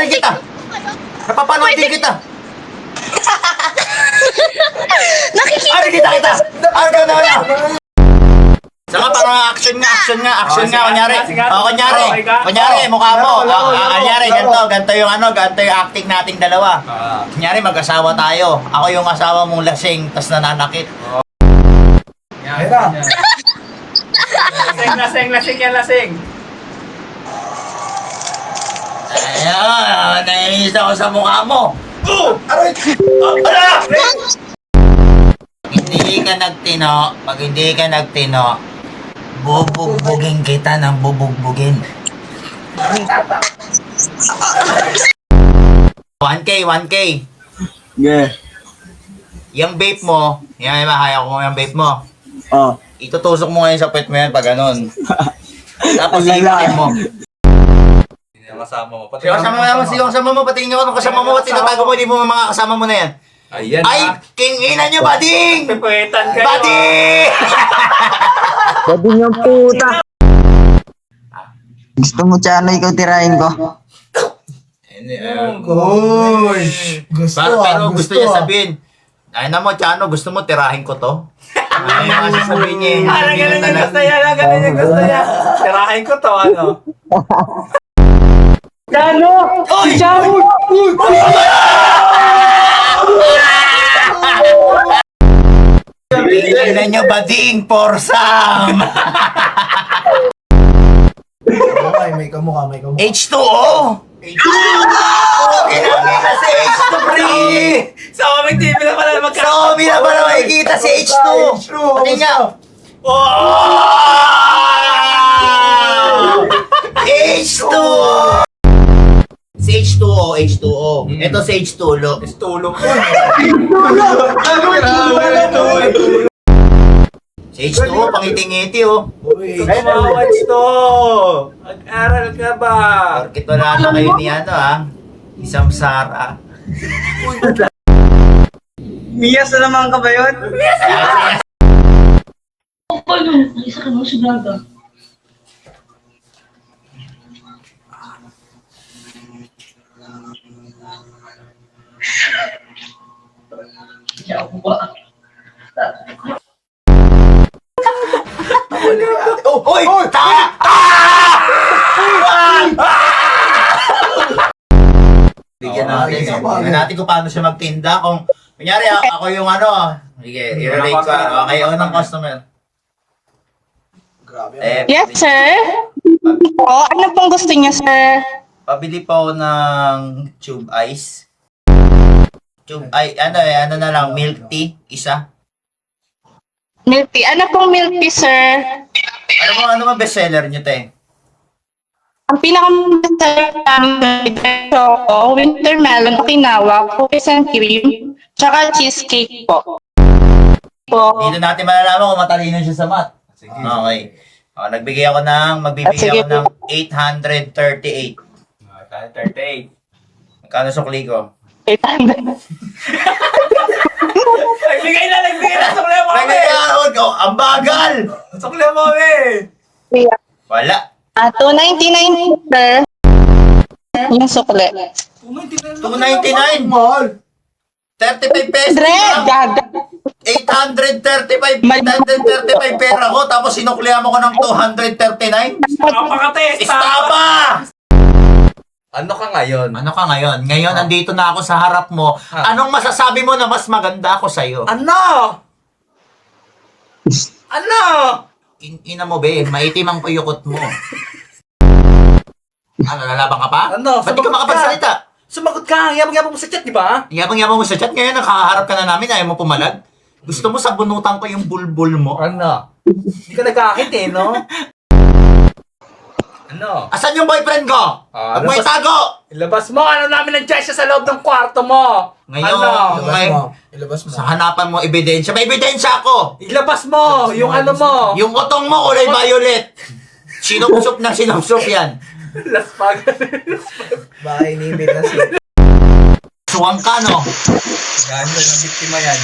rin kita. Napapanood din kita. Nakikita Ari kita. Ari ka na. Saka parang action nga, kunyari, mukha mo, kunyari, ganito yung acting nating dalawa. Kunyari, mag-asawa tayo, ako yung asawa mong lasing, tas nananakit. Lasing. Ayan, naiinis ako sa mukha mo. Aray! Ala! Pag hindi ka nagtino, bubugbugin kita ng bubugbugin. 1K. Yeah. Yung vape mo, yan mahaya ko yung vape mo. Oh. Itutusok mo ngayon sa pet mo yan pag ganun. Tapos iiwain mo. Kasama mo. Kasama mo, patingin ako ng kasama mo, tinatago mo, hindi mo mga kasama mo na yan. Ayan Ay, king-ina nyo, bading! Pipuetan kayo. Bading! Sabi niyo puta. Gusto mo Chano ikaw tirahin ko? Pero gusto niya sabihin, ay na mo, Chano, gusto mo tirahin ko to? Ay, yung sasabihin niya. Ganun yung gusto niya. Tirahin ko to, ano? Chano! Oy! Chano! Tingnan nyo, bading, porsam! May kamukha. H2O! Kinamita si H2, pre! Sa aming TV na pala So, bila ba na makikita si H2? Pati nga. H2! Si H2O. Ito si H2O. Tulog ko. Si H2O, pangiti-ngiti, oh. Ay, mga watch to. Mag-aral ka ba? Porkit wala na kayo ni ano, ha? Isang Sara. Miyas na naman ka ba yun? Paano? Isa ka nung sigurado. Kaya ako ba? Oy! Tanga! Bigyan natin kung paano siya magtinda. Kung, kunyari, ako yung ano, sige, i-relate ko. Okay, unang customer. Yes, sir. Ano pong gusto niyo, sir? Pabili pa ako ng tube ice. Ano na lang, milk tea, isa. Milk tea. Ano pong milk tea, sir? Ano ba bestseller nyo, te? Ang pinaka-bestseller namin choco, winter melon, okinawa, cookies and cream, tsaka cheesecake po. Dito natin malalaman kung matalino siya sa math. Sige. Okay. Magbibigay ako ng 838. 38. Magkano sukli ko? 800. Nagbigay na. Sukli mo, Nagkakaroon ko, ang bagal! Sukli mo, Wala. 299, sir. Yung sukle. 299. Mahal. 35 pesos. Red! Gaga. 835 pera ko, tapos sinuklihan mo ko ng 239. Napakatesta. Estaba! Ano ka ngayon? Ano ka ngayon? Ngayon, nandito na ako sa harap mo. Anong masasabi mo na mas maganda ako sa'yo? Ano? Ina mo, be. Maitim ang puyukot mo. Ano, lalaban ka pa? Ano? Ba't di ka makapagsalita? Sumagot ka. Yabang-yabang mo sa chat, di ba? Yabang-yabang mo sa chat. Ngayon, nakaharap ka na namin. Ayaw mo pumalag. Gusto mo sabunutan ko yung bulbul mo? Ano? Hindi ka nagkakit eh, no? Ano? Asan yung boyfriend ko? Huwag mo labas- itago! Ilabas mo. Ano namin nandiyan siya sa loob ng kwarto mo? Ngayon, Ano? Ilabas mo. sa hanapan mo ebidensya. May ebidensya ako! Ilabas mo. Yung ano mo. Yung utong mo, kulay violet. Sinupsup na sinupsup yan. Laspag. Baka inibig na siya. Suwang ka, no? Ganda ng biktima yan.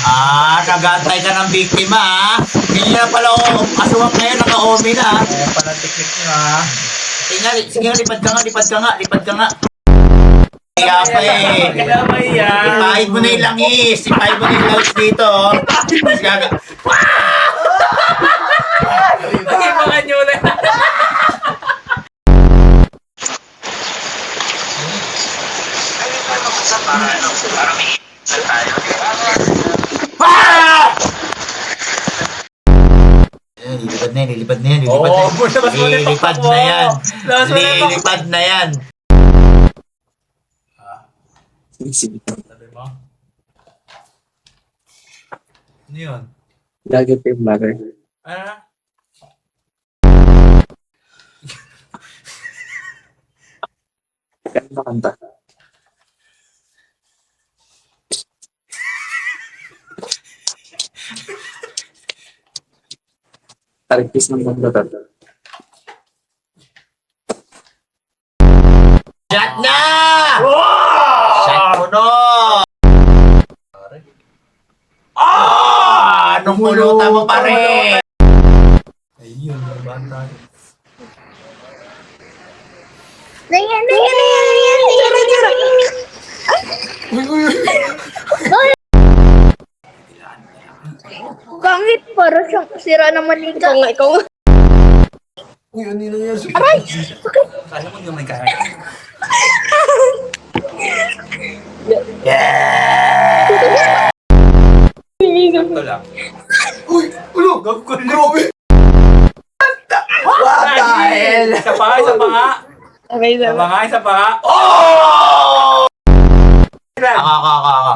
Nagantay ka ng biktima, ha? Ganyan na pala, kasuwang ngayon, naka-omi na, ha? Kaya pala teknik nyo, ha? Tingnan, sige nga, lipad ka nga. pa eh. Kinamay yan. Ipahid mo na yung langis. Ipahid mo na yung langis dito. Oh. Mas gaga... Nagibangan nyo na. Ah! Ayan, lilipad na yan, lilipad na yan, lilipad na Oo, yan. labas mo na yung Lilipad pakpak na yan. mo. Labas mo na yung Lilipad na yan. Sabi mo? Ano yun? Lagi pa yung bagay. Ano? Kanta kanta. Tarikis ng mundo to. Shot na! Shot mo no! Ah! Anong pulutan mo pare? Ayun, nabahan tayo. Pangit, para siyang sira naman ikaw. Ikaw nga, ikaw nga. Uy, ano yung nangyari sa Kala mo naman kaya. Ito lang. Uy, ulo! Grabe! What the hell? Isa pa nga, isa pa nga. Okay, Isa pa nga, isa pa nga. Oh! Ako.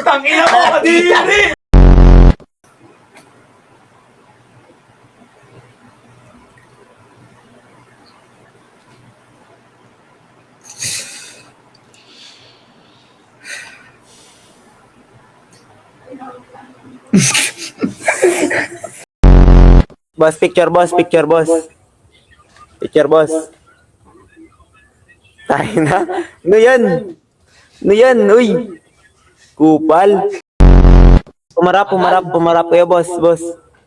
Tangina mo, kadiri! Boss, picture boss. Picture boss. Tayo na. Ano yan? Uy. Kupal. Pumarap kayo, boss.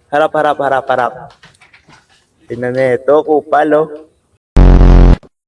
Harap. Tingnan nito, kupal, oh.